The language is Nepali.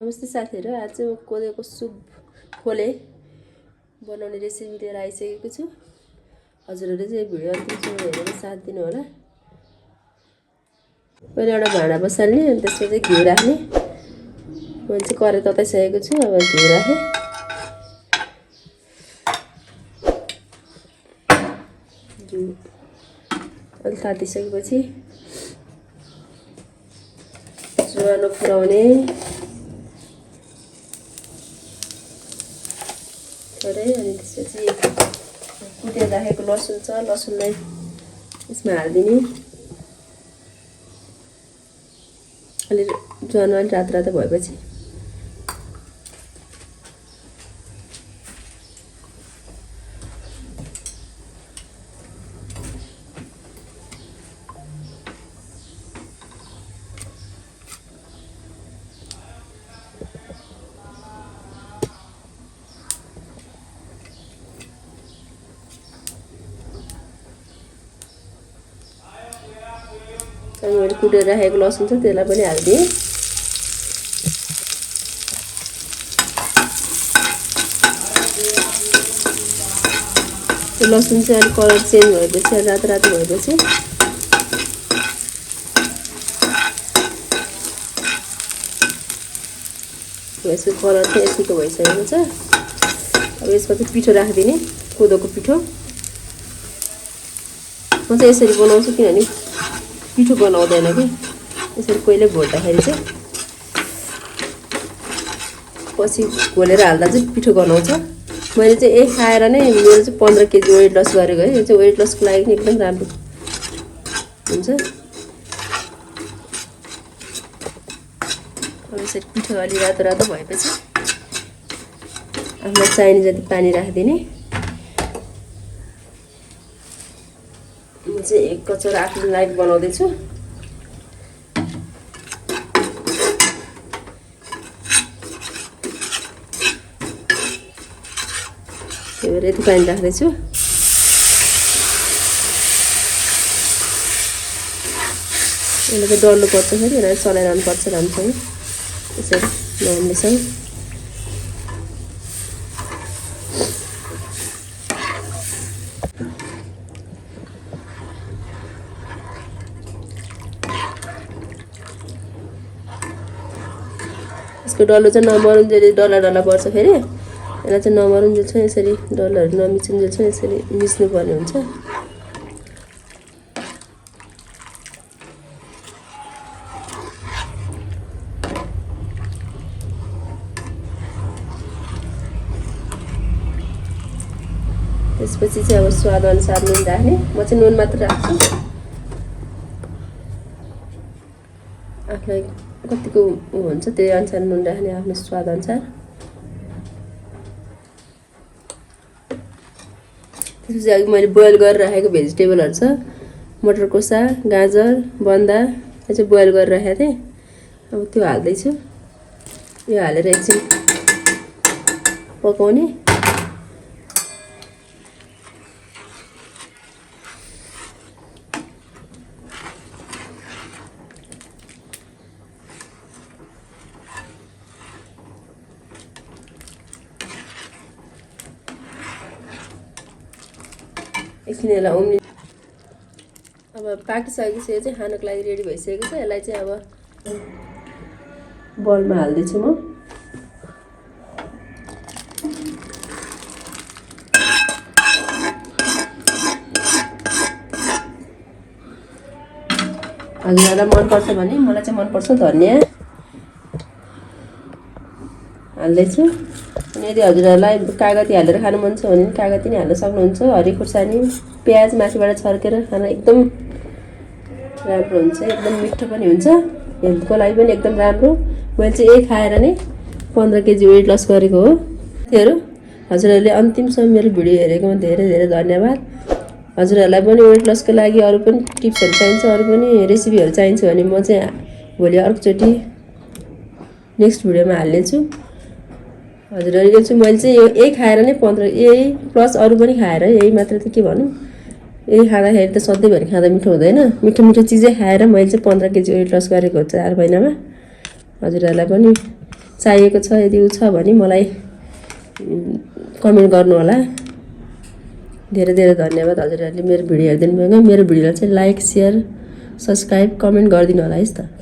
नमस्ते साथीहरु, आज चाहिँ म कोदोको सुप खोले बनाउने रेसिपी लिएर आइसकेको छु। हजुरहरुले चाहिँ भिडियो अन्तिमसम्म हेरेर साथ दिनु होला। पहिले एउटा भाँडा बसाल्ने अनि त्यसमा चाहिँ घिउ राख्ने। मैले चाहिँ कराही तताइसकेको छु। अब घिउ राखे। घिउ अलि तातिसकेपछि ज्वानो फुराउने अनि त्यसपछि कुटेर राखेको लसुन छ, लसुनलाई यसमा हाल्दिने। अलि ज्वानो अलि रातो रातो भएपछि मैले कुटेर राखेको लसुन छ त्यसलाई पनि हाल्दिएँ। लसुन चाहिँ अलिक कलर चेन्ज भएपछि रातो रातो भएपछि यसको कलर चाहिँ यतिको भइसकेको छ। अब यसमा चाहिँ पिठो राखिदिने, कोदोको पिठो। म चाहिँ यसरी बनाउँछु किनभने पिठो बनाउँदैन कि यसरी कहिले भोट्दाखेरि चाहिँ पछि घोलेर हाल्दा चाहिँ पिठो बनाउँछ। मैले चाहिँ एक खाएर नै मेरो चाहिँ 15 केजी वेट लस गरेको है। यो चाहिँ वेट लसको लागि नि एकदम राम्रो हुन्छ। अब यसरी पिठो अलि रातो रातो भएपछि आफूलाई चाहिने जति पानी राखिदिने। म चाहिँ एक कचौरा आफ्नो लागि बनाउँदैछु। त्यही भएर यति पानी राख्दैछु। यसले चाहिँ डल्लो पर्छ, फेरि यसलाई चलाइरहनु पर्छ राम्रोसँग। यसरी नहुनेसँग यसको डल्लो चाहिँ नमरुन्जेल डल्ला डल्ला पर्छ। फेरि यसलाई चाहिँ नमरुन्जेल छ यसरी डल्लाहरू नमिचिन्जेल छ यसरी मिच्नुपर्ने हुन्छ। त्यसपछि चाहिँ अब स्वाद अनुसार नुन राख्ने। म चाहिँ नुन मात्र राख्छु। आफूलाई कतिको हुन्छ त्यही अनुसार नुन राख्ने, आफ्नो स्वाद अनुसार। त्यसपछि अघि मैले बोइल गरेर राखेको भेजिटेबलहरू छ, मटर कोसा, गाजर, बन्दा, यो चाहिँ बोइल गरेर राखेको थिएँ। अब त्यो हाल्दैछु। यो हालेर एकछिन पकाउने। एकछिन यसलाई उम्लिने। अब पाकिसकेपछि यो चाहिँ खानको लागि रेडी भइसकेको छ। यसलाई चाहिँ अब बलमा हाल्दैछु म। हजुरहरूलाई मनपर्छ भने, मलाई चाहिँ मनपर्छ धनियाँ हाल्दैछु। अनि यदि हजुरहरूलाई कागती हालेर खानु मन छ भने कागती नै हाल्न सक्नुहुन्छ। हरियो खुर्सानी, प्याज माथिबाट छर्केर खान एकदम राम्रो हुन्छ, एकदम मिठो पनि हुन्छ, हेल्थको लागि पनि एकदम राम्रो। मैले चाहिँ एक खाएर नै 15 केजी वेट लस गरेको हो। त्योहरू हजुरहरूले अन्तिमसम्म मेरो भिडियो हेरेकोमा धेरै धेरै धन्यवाद। हजुरहरूलाई पनि वेट लसको लागि अरू पनि टिप्सहरू चाहिन्छ, अरू पनि रेसिपीहरू चाहिन्छ भने म चाहिँ भोलि अर्कोचोटि नेक्स्ट भिडियोमा हाल्नेछु। हजुरहरू यो चाहिँ मैले चाहिँ यो यही खाएर नै 15, यही प्लस अरू पनि खाएर, यही मात्र त के भनौँ, यही खाँदाखेरि त सधैँभरि खाँदा मिठो हुँदैन। मिठो मिठो चिजै खाएर मैले चाहिँ 15 केजी वेट लस गरेको हो 4 महिनामा। हजुरहरूलाई पनि चाहिएको छ यदि उ छ भने मलाई कमेन्ट गर्नु होला। धेरै धेरै धन्यवाद हजुरहरूले मेरो भिडियो हेरिदिनु भयो। मेरो भिडियोलाई चाहिँ लाइक, सेयर, सब्सक्राइब, कमेन्ट गरिदिनु होला है त।